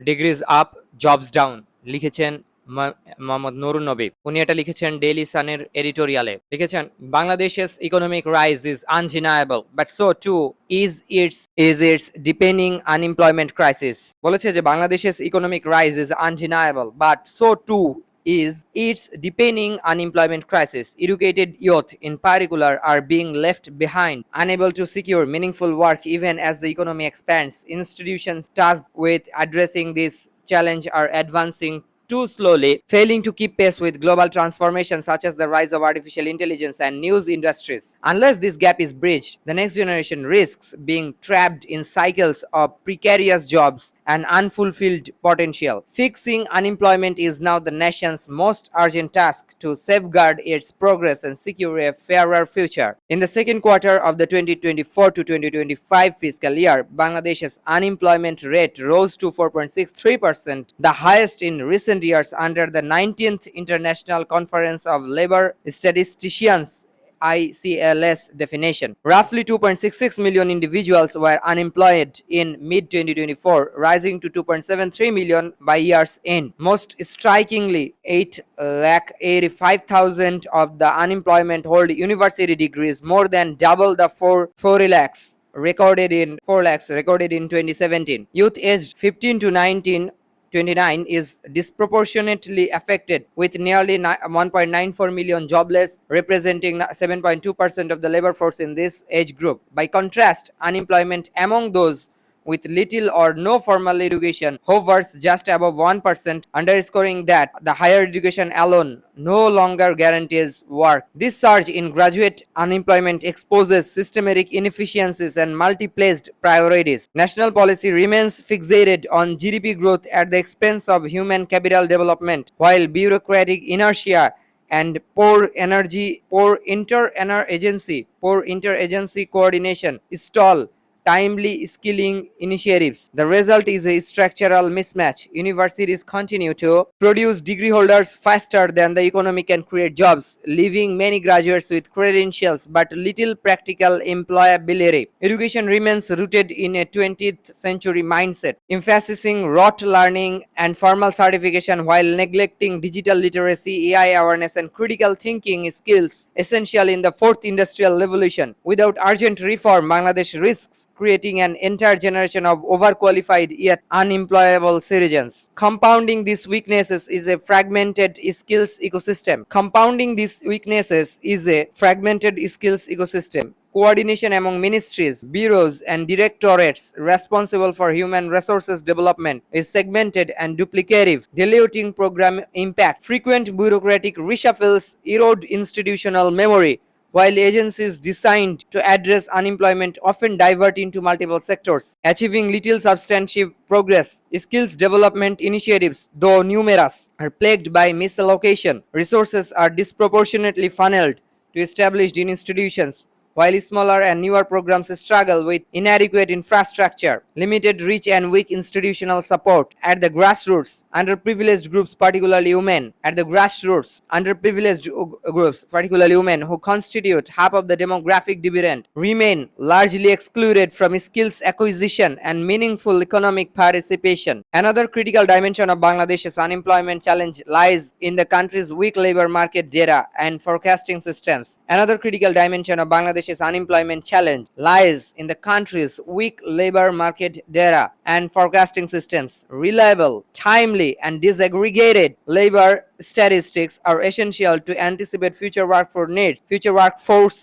Degrees up jobs down লিখেছেন মোহাম্মদ নুরুন নবী। উনি এটা লিখেছেন ডেইলি সানের এডিটোরিয়ালে। লিখেছেন বাংলাদেশের economic rise is undeniable but so too is its deepening unemployment crisis. বলেছে যে বাংলাদেশের economic rise is undeniable but so too is its deepening unemployment crisis. Educated youth in particular are being left behind, unable to secure meaningful work even as the economy expands. Institutions tasked with addressing this challenge are advancing too slowly, failing to keep pace with global transformation such as the rise of artificial intelligence and news industries. Unless this gap is bridged, the next generation risks being trapped in cycles of precarious jobs and unfulfilled potential. Fixing unemployment is now the nation's most urgent task to safeguard its progress and secure a fairer future. In the second quarter of the 2024 to 2025 fiscal year, Bangladesh's unemployment rate rose to 4.63%, the highest in recent years under the 19th International Conference of Labor Statisticians ICLS definition. Roughly 2.66 million individuals were unemployed in mid 2024, rising to 2.73 million by year's end. Most strikingly, 8,85,000 of the unemployment hold university degrees, more than double the 4 lakhs recorded in 2017. Youth aged 15 to 29 is disproportionately affected, with nearly 1.94 million jobless, representing 7.2% of the labor force in this age group. By contrast, unemployment among those with little or no formal education hovers just above 1%, underscoring that the higher education alone no longer guarantees work. This surge in graduate unemployment exposes systematic inefficiencies and multi-placed priorities. National policy remains fixated on GDP growth at the expense of human capital development, while bureaucratic inertia and poor interagency coordination stall timely skilling initiatives. The result is a structural mismatch. Universities continue to produce degree holders faster than the economy can create jobs, leaving many graduates with credentials but little practical employability. Education remains rooted in a 20th century mindset, emphasizing rote learning and formal certification while neglecting digital literacy, AI awareness, and critical thinking skills essential in the fourth industrial revolution. Without urgent reform, Bangladesh risks creating an entire generation of overqualified yet unemployable citizens. Compounding these weaknesses is a fragmented skills ecosystem. Coordination among ministries, bureaus, and directorates responsible for human resources development is segmented and duplicative, diluting program impact. Frequent bureaucratic reshuffles erode institutional memory, while agencies designed to address unemployment often divert into multiple sectors, achieving little substantive progress. Skills development initiatives, though numerous, are plagued by misallocation. Resources are disproportionately funneled to established institutions, while smaller and newer programs struggle with inadequate infrastructure, limited reach, and weak institutional support. At the grassroots, underprivileged groups, particularly women who constitute half of the demographic dividend, remain largely excluded from skills acquisition and meaningful economic participation. Another critical dimension of Bangladesh's unemployment challenge lies in the country's weak labor market data and forecasting systems. Reliable, timely, and disaggregated labor statistics are essential to anticipate future workforce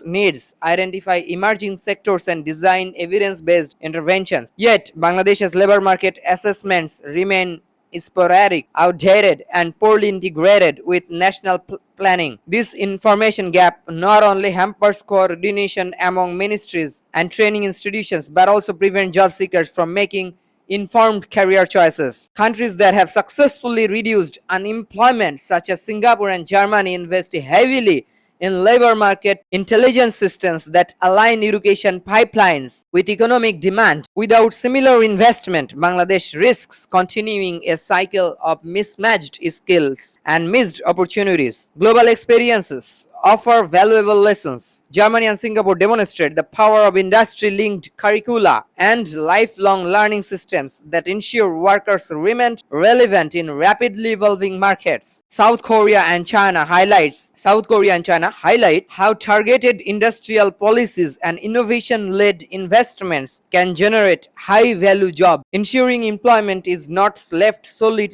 needs, identify emerging sectors, and design evidence-based interventions. Yet, Bangladesh's labor market assessments remain sporadic, outdated, and poorly integrated with national planning. This information gap not only hampers coordination among ministries and training institutions but also prevents job seekers from making informed career choices. Countries that have successfully reduced unemployment, such as Singapore and Germany, invest heavily in labor market intelligence systems that align education pipelines with economic demand. Without similar investment, Bangladesh risks continuing a cycle of mismatched skills and missed opportunities. Global experiences offer valuable lessons. Germany and Singapore demonstrate the power of industry-linked curricula and lifelong learning systems that ensure workers remain relevant in rapidly evolving markets. South Korea and China highlight how targeted industrial policies and innovation-led investments can generate high-value jobs, ensuring employment is not left solely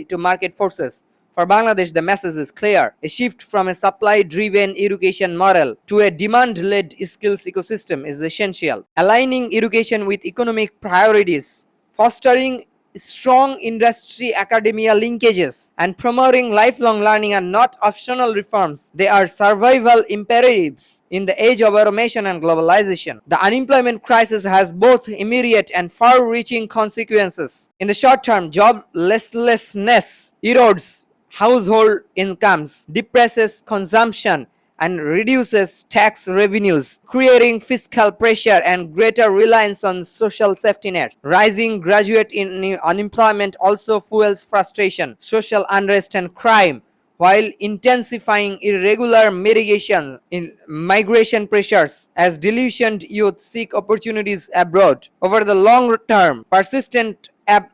to market forces. For Bangladesh, the message is clear. A shift from a supply driven education model to a demand led skills ecosystem is essential. Aligning education with economic priorities, fostering strong industry academia linkages, and promoting lifelong learning are not optional reforms. They are survival imperatives in the age of automation and globalization. The unemployment crisis has both immediate and far reaching consequences. In the short term, joblessness erodes household incomes, depresses consumption, and reduces tax revenues, creating fiscal pressure and greater reliance on social safety nets. Rising graduate unemployment also fuels frustration, social unrest, and crime, while intensifying irregular migration pressures as disillusioned youth seek opportunities abroad. Over the long term, persistent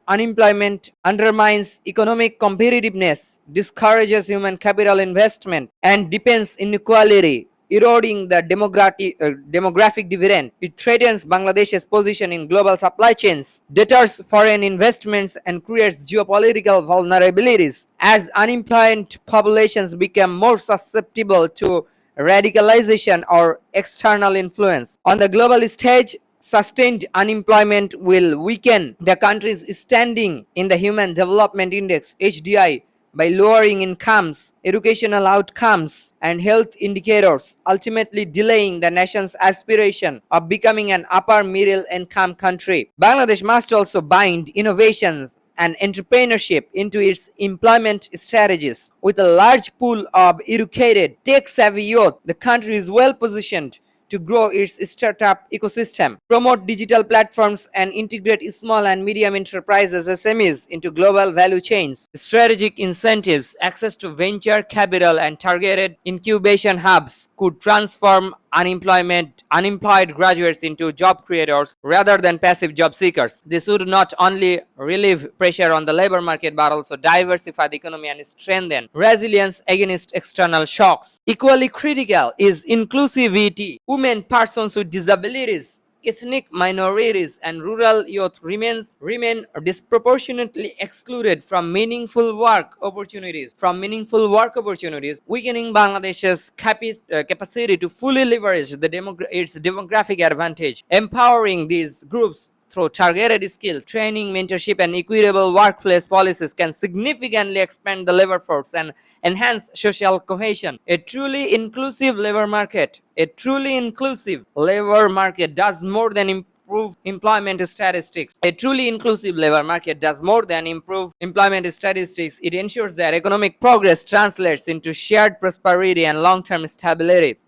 unemployment undermines economic competitiveness, discourages human capital investment, and deepens inequality, eroding the demographic dividend. It threatens Bangladesh's position in global supply chains, deters foreign investments, and creates geopolitical vulnerabilities. As unemployed populations become more susceptible to radicalization or external influence. On the global stage, sustained unemployment will weaken the country's standing in the Human Development Index (HDI) by lowering incomes, educational outcomes, and health indicators, ultimately delaying the nation's aspiration of becoming an upper middle income country. Bangladesh must also bind innovations and entrepreneurship into its employment strategies. With a large pool of educated, tech-savvy youth, the country is well positioned to grow its startup ecosystem, promote digital platforms, and integrate small and medium enterprises (SMEs) into global value chains. Strategic incentives, access to venture capital, and targeted incubation hubs could transform unemployed graduates into job creators rather than passive job seekers. This would not only relieve pressure on the labor market but also diversify the economy and strengthen resilience against external shocks. Equally critical is inclusivity. Women, persons with disabilities, ethnic minorities, and rural youth remain disproportionately excluded from meaningful work opportunities, weakening Bangladesh's capacity to fully leverage its demographic advantage. Empowering these groups through targeted skills, training, mentorship, and equitable workplace policies can significantly expand the labor force and enhance social cohesion. A truly inclusive labor market does more than improve employment statistics. A truly inclusive labor market does more than improve employment statistics. It ensures that economic progress translates into shared prosperity and long-term stability.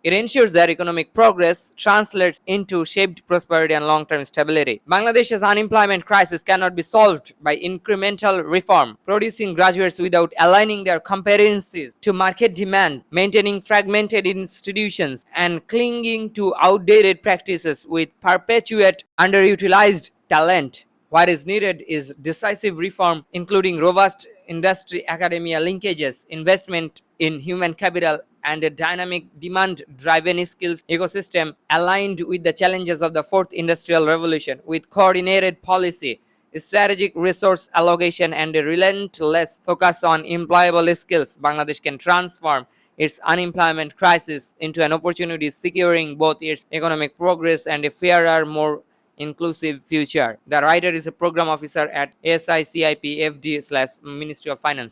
Bangladesh's unemployment crisis cannot be solved by incremental reform, producing graduates without aligning their competencies to market demand, maintaining fragmented institutions, and clinging to outdated practices with perpetuate underutilized talent. What is needed is decisive reform, including robust industry academia linkages, investment in human capital, and a dynamic demand driven skills ecosystem aligned with the challenges of the fourth industrial revolution. With coordinated policy, strategic resource allocation, and a relentless focus on employable skills, Bangladesh can transform its unemployment crisis into an opportunity, securing both its economic progress and a fairer, more inclusive future. The writer is a program officer at SICIP FD / Ministry of Finance.